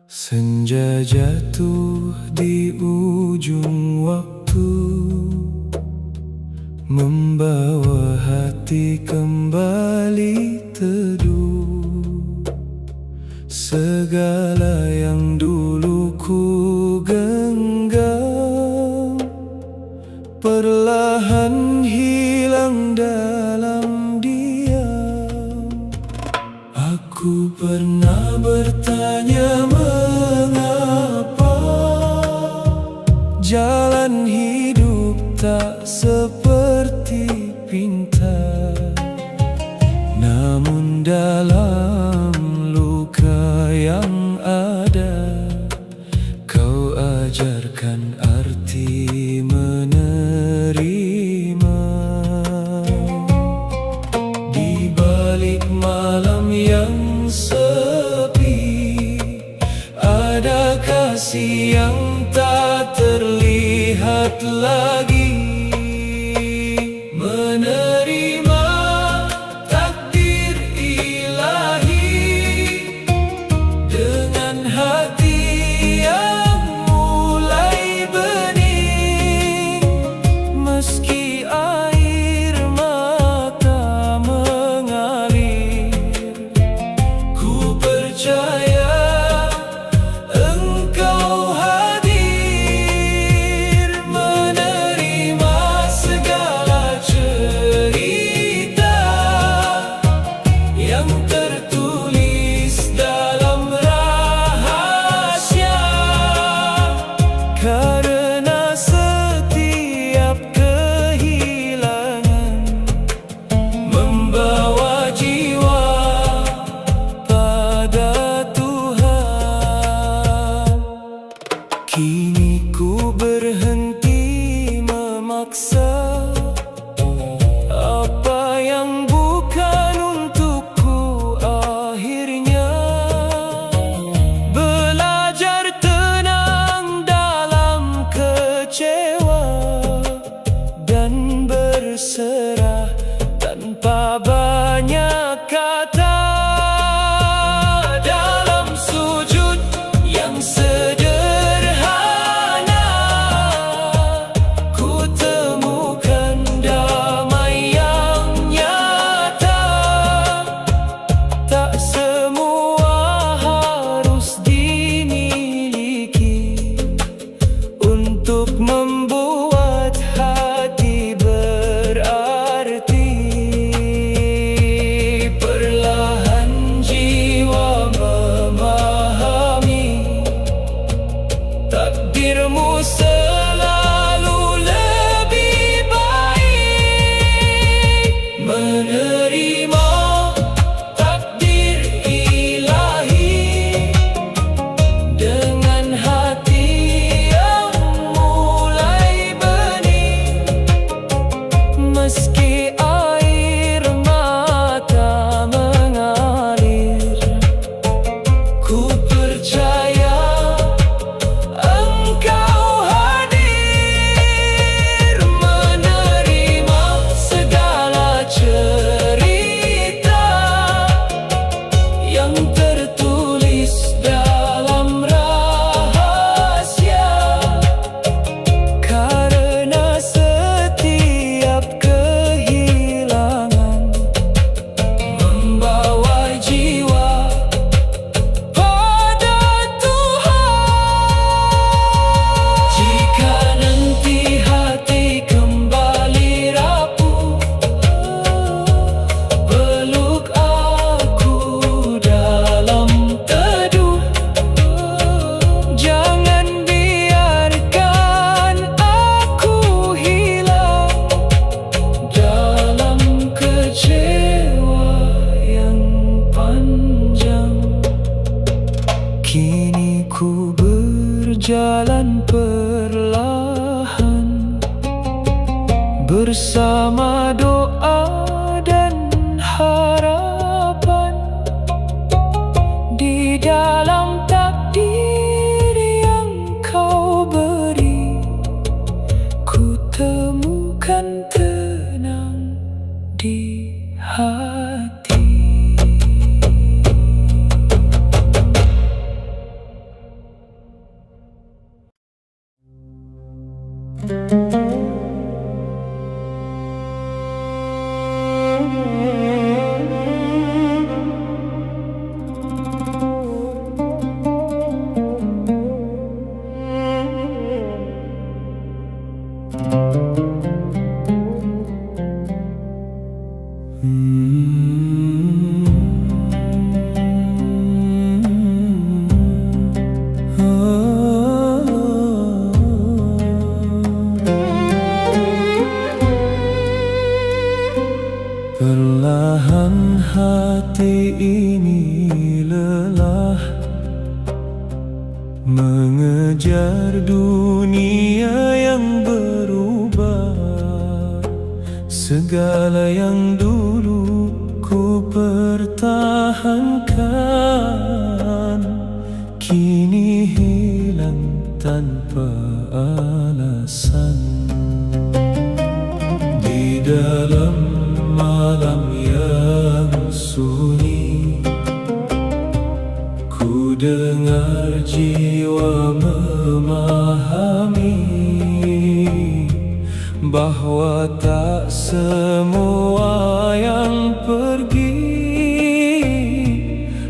Senja jatuh di ujung waktu, membawa hati kembali teduh. Segala yang dulu ku genggam perlahan hilang dalam diam. Aku pernah bertanya mengapa jalan hidup tak seperti pinta, namun dalam luka yang ada kau ajarkan arti menerima. Di balik malam yang sepi ada kasih yang tak terlihat lagi. Menerima takdir ilahi dengan hati yang mulai bening. Meski air mata mengalir, ku percaya Engkau hadir. Menerima segala cerita yang tertulis dalam rahasia, karena setiap kehilangan membawa jiwa pada Tuhan. Kini ku berhenti memaksa apa yang bukan untukku. Akhirnya belajar tenang dalam kecewa dan berserah tanpa banyak kata. Dalam sujud yang sederhana ku temukan damai yang nyata. Tak semua harus dimiliki untuk membuat hati berarti. Perlahan jiwa memahami takdirmu selalu lebih baik. Menerima takdir ilahi dengan hati yang mulai bening. Meski air mata mengalir, ku percaya Engkau hadir. Menerima segala cerita yang tertulis dalam rahasia, karena setiap kehilangan membawa jiwa pada Tuhan. Jika nanti hati kembali rapuh, peluk aku dalam teduh. Jangan biarkan aku hilang dalam kecewa yang panjang. Kini ku berjalan perlahan bersama doa dan harapan di dalam takdir Perlahan hati ini lelah mengejar dunia yang berubah. Segala yang dulu ku pertahankan kini hilang tanpa alasan. Di dalam malam yang sunyi, ku dengar jiwa memahami bahwa tak semua yang pergi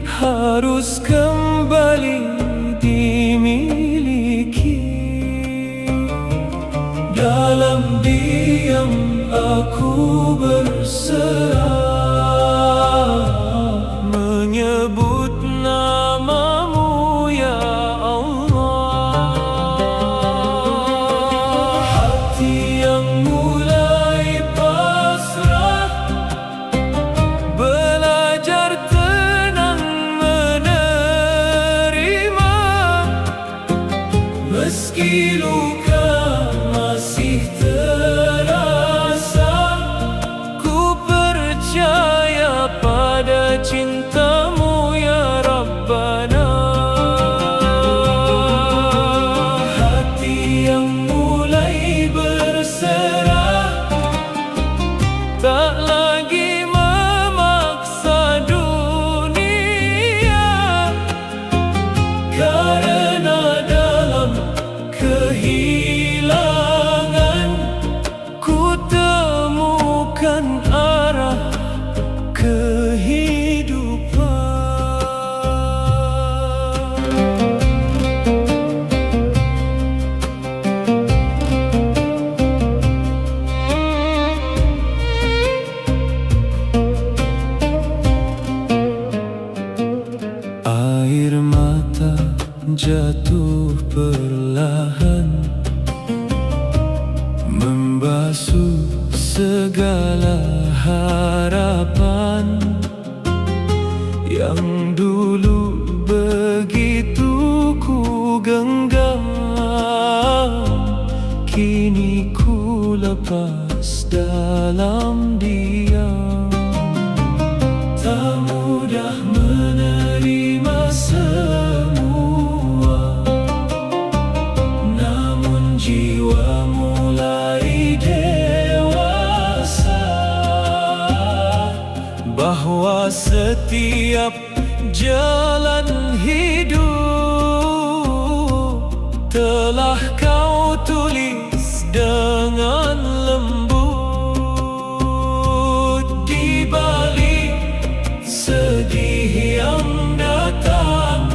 harus kembali dimiliki. Dalam diam aku berserah, menyebut namamu ya Allah. Hati yang mulai pasrah, belajar tenang menerima. Meski luka masih terasa, ku percaya pada cintamu ya Rabbana. Hati yang mulai berserah, tak lagi memaksa dunia, karena dalam kehilangan ku temukan arah kehidupan. Air mata jatuh perlahan, membasuh segala harapan yang dulu begitu ku genggam. Kini ku lepas dalam diam. Tak mudah menerima semua, namun jiwa mulai dewasa, bahwa setiap jalan hidup telah kau tulis dengan lembut. Di balik sedih yang datang,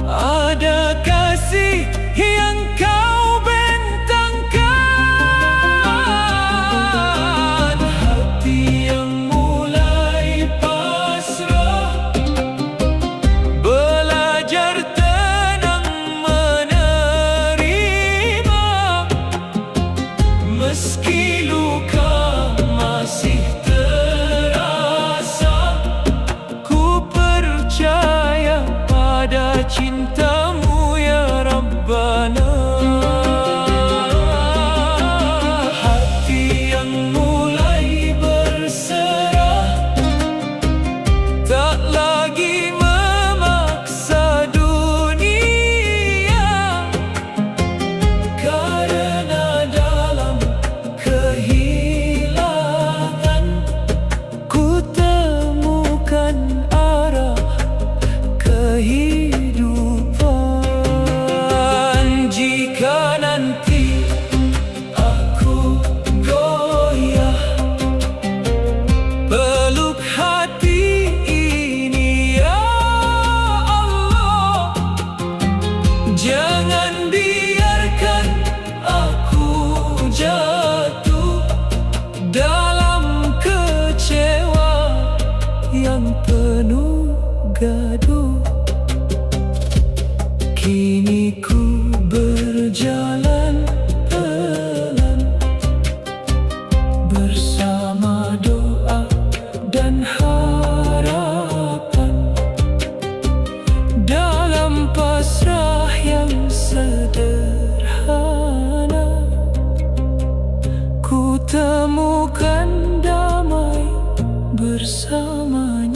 ada kasih yang kau bentangkan. Hati yang mulai pasrah, belajar tenang menerima. Kini ku berjalan pelan bersama doa dan harapan, dalam pasrah yang sederhana ku temukan damai bersamanya.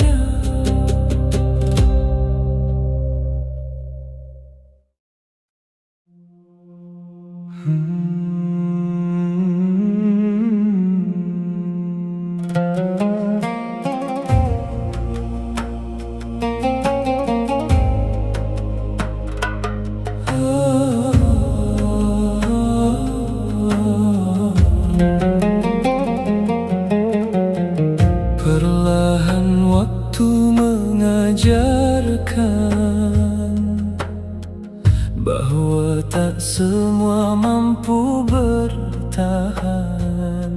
Perlahan waktu mengajarkan bahwa tak semua mampu bertahan.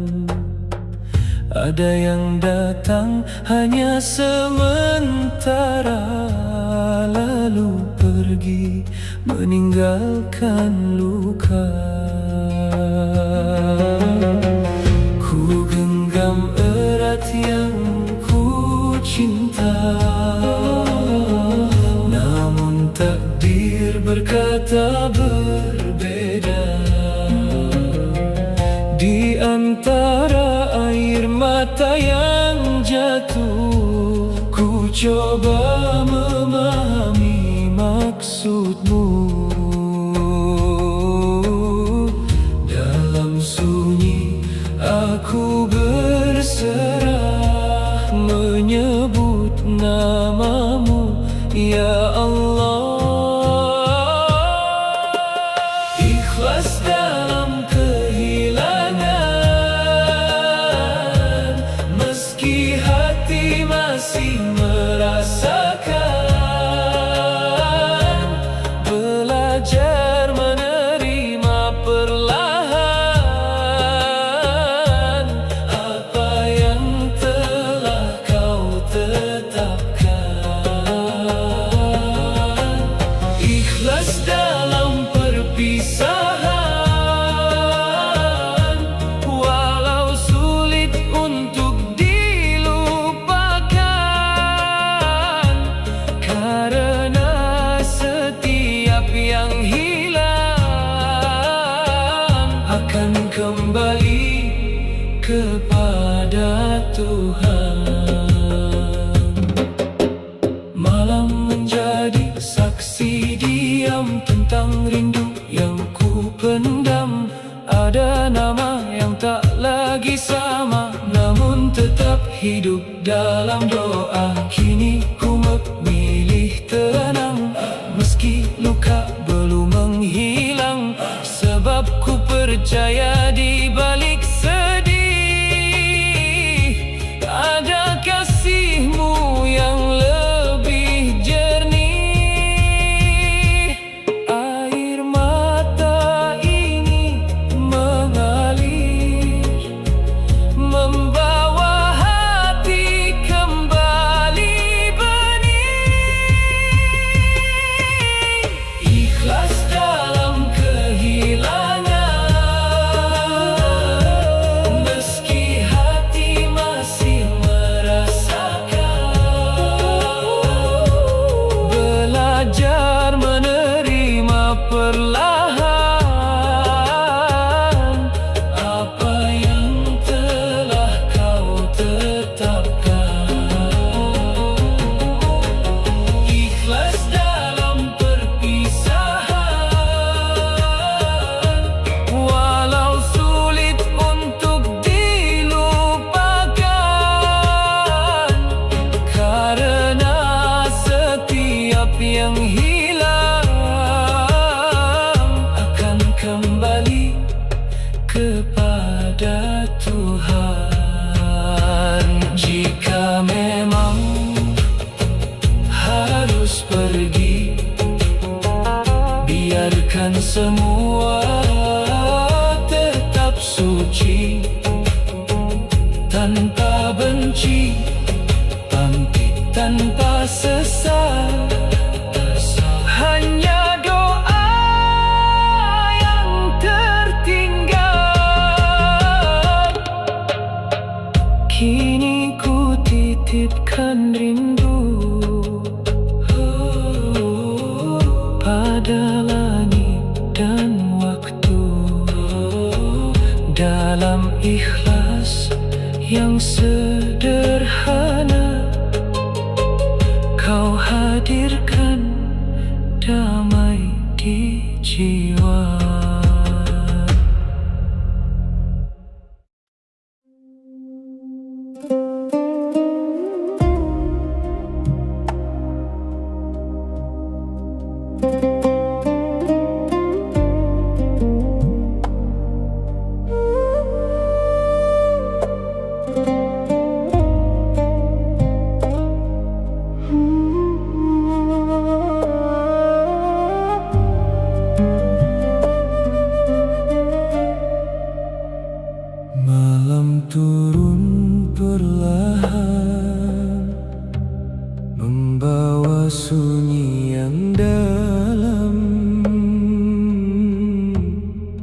Ada yang datang hanya sementara, lalu pergi meninggalkan luka. Ku genggam erat yang ku cinta, namun takdir berkata berbeda. Di antara air mata yang jatuh, ku coba memahami maksudmu. Dalam sunyi aku berserah, menyebut namamu, ya Allah. Ikhlas dalam kehilangan, meski hati masih merasakan. Belajar menerima perlahan apa yang telah kau tetapkan. Ikhlas dalam perpisahan, walau sulit untuk dilupakan, karena setiap yang hilang akan kembali kepada Tuhan. Malam menjadi saksi diam tentang rindu yang ku pendam. Ada nama yang tak lagi sama, namun tetap hidup dalam doa. Kini ku memilih tenang, meski luka belum menghilang, sebab ku percaya di balik sedih ada kasihmu yang lebih jernih. Air mata ini mengalir, membawa hati kembali benih. Ikhlas dalam kehilangan, meski hati masih merasakan. Belajar menerima perlahan apa yang telah kau tetapkan. Ikhlas dalam perpisahan, walau sulit untuk dilupakan, karena setiap yang hilang akan kembali kepada Tuhan. Jika memang harus pergi, biarkan semua tetap suci, tanpa benci, pamit tanpa sesal, hanya doa. pada langit dan waktu. Dalam ikhlas yang sederhana, Kau hadirkan damai di jiwa. Malam turun perlahan, membawa sunyi yang dalam.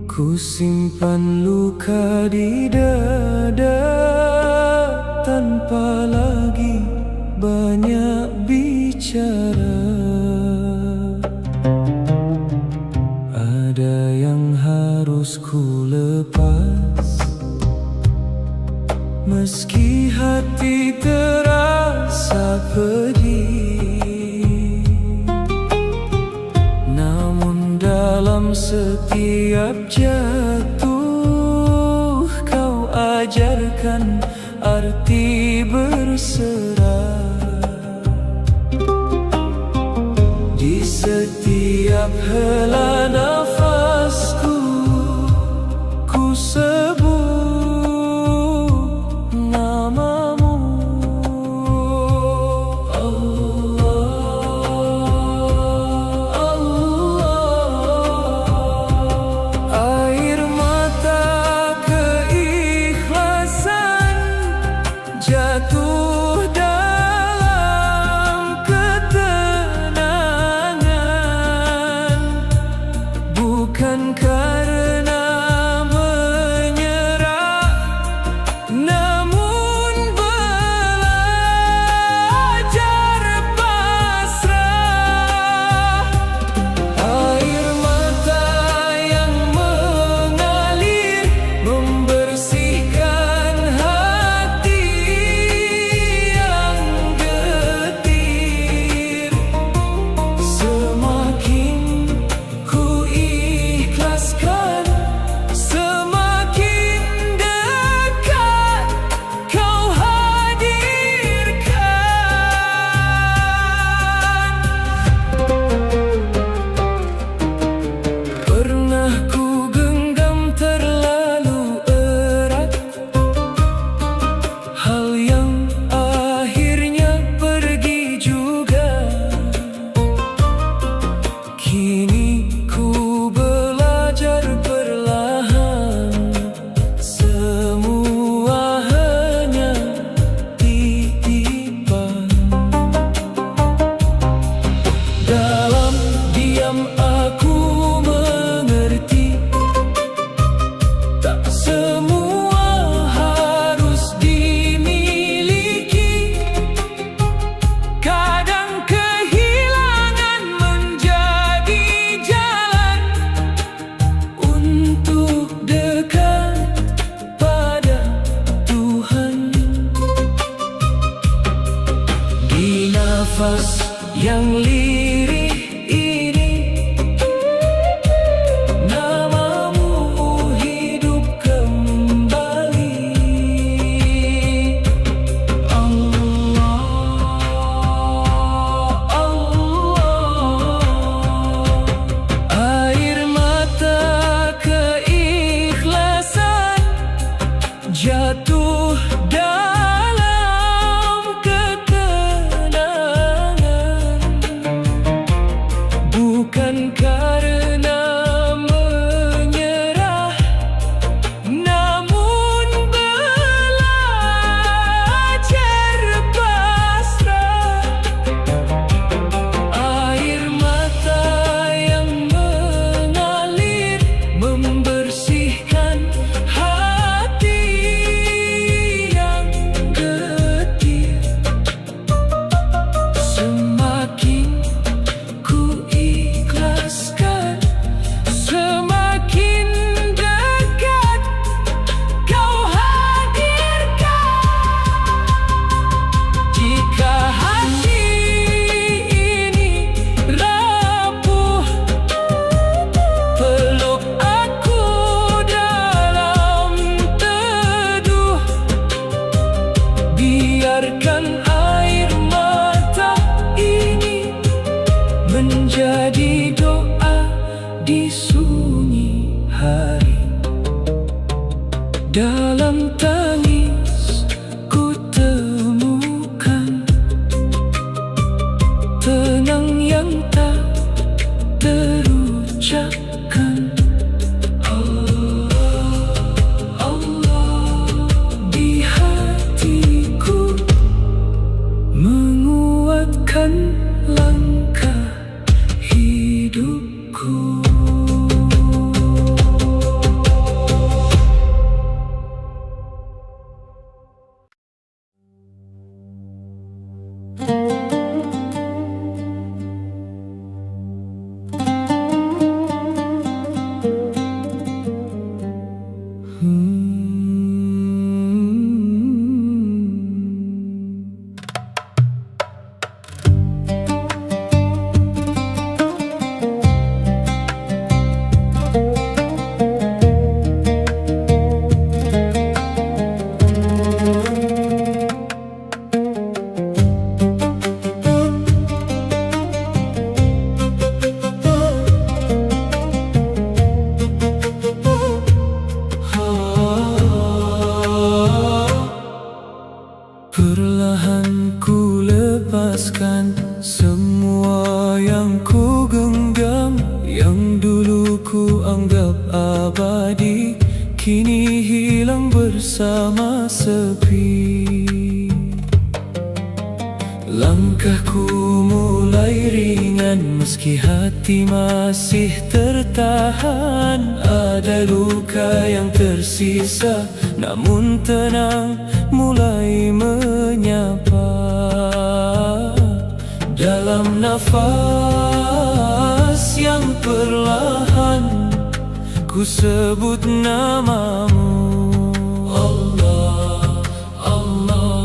Ku simpan luka di dada, tanpa lagi banyak bicara. Ada yang harus ku lepas, meski hati terasa pedih. Namun dalam setiap jatuh, Kau ajarkan arti berserah. Di setiap hela nafasku, ku sebut namamu, Allah, Allah. Air mata keikhlasan jatuh dalam ketenangan, bukan karena menyerah, namun belajar pasrah. Air mata yang mengalir, membersihkan hati yang getir. Semakin ku ikhlaskan, semakin dekat Kau hadirkan. Pernah ku genggam terlalu erat, hal yang akhirnya pergi juga. Kini ku belajar perlahan, semua hanya titipan. Dalam diam aku mengerti, tak semua harus dimiliki. Kadang kehilangan menjadi jalan untuk dekat pada Tuhan. Di nafas yang lirih ini, namamu hidup kembali. Allah, Allah. Air mata keikhlasan jatuh dalam ketenangan, bukan karena menyerah, namun belajar pasrah. Air mata yang mengalir, membersihkan hati yang getir. Semakin ku ikhlas anggap abadi kini hilang bersama sepi. Langkahku mulai ringan meski hati masih tertahan. Ada luka yang tersisa namun tenang mulai menyapa. Dalam nafas yang perlahan ku sebut namamu. Allah, Allah.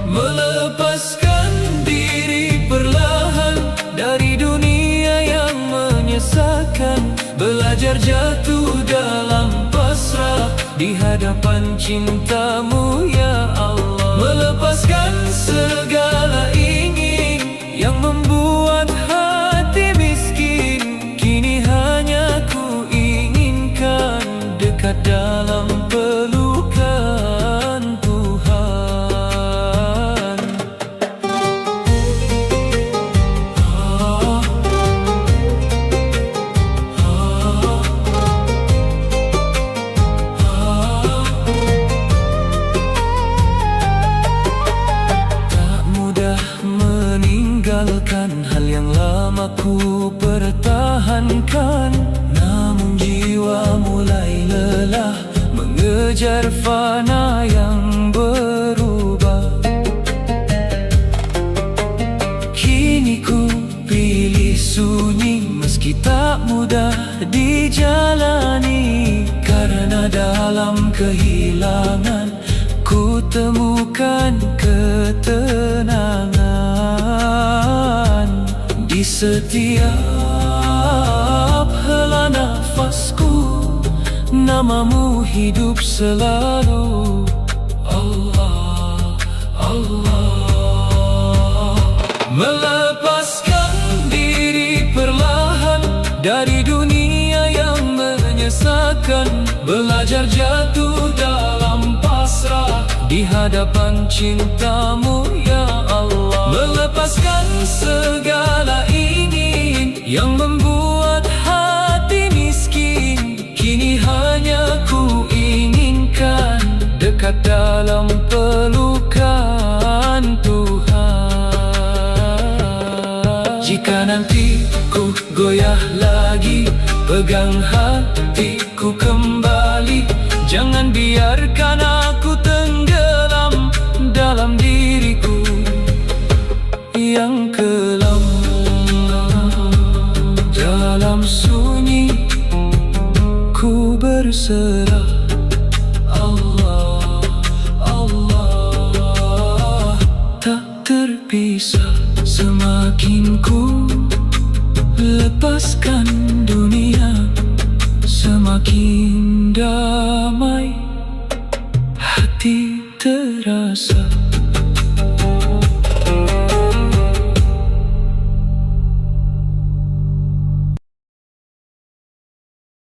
Melepaskan diri perlahan dari dunia yang menyesakan. Belajar jatuh dalam pasrah di hadapan cintamu ya Allah. Melepaskan segala ingin yang membuat hati miskin. Kini hanya ku inginkan dekat dalam pelukan Tuhan. Tak mudah meninggalkan hal yang lama ku pertahankan. Namun jiwa mulai lelah mengejar fana yang berubah. Kini ku pilih sunyi meski tak mudah dijalani. Karena dalam kehilangan ku temukan ketenangan. Di setiap hela nafasku namamu hidup selalu. Allah, Allah. Melepaskan diri perlahan dari dunia yang menyesakan. Belajar jatuh dalam pasrah di hadapan cintamu ya Allah. Melepaskan segala ingin yang membuat hati miskin. Kini hanya ku inginkan dekat dalam pelukan Tuhan. Jika nanti ku goyah lagi, pegang hatiku kembali. Jangan biarkan aku tenggelam dalam diriku yang kelam. Dalam sunyi ku berserah.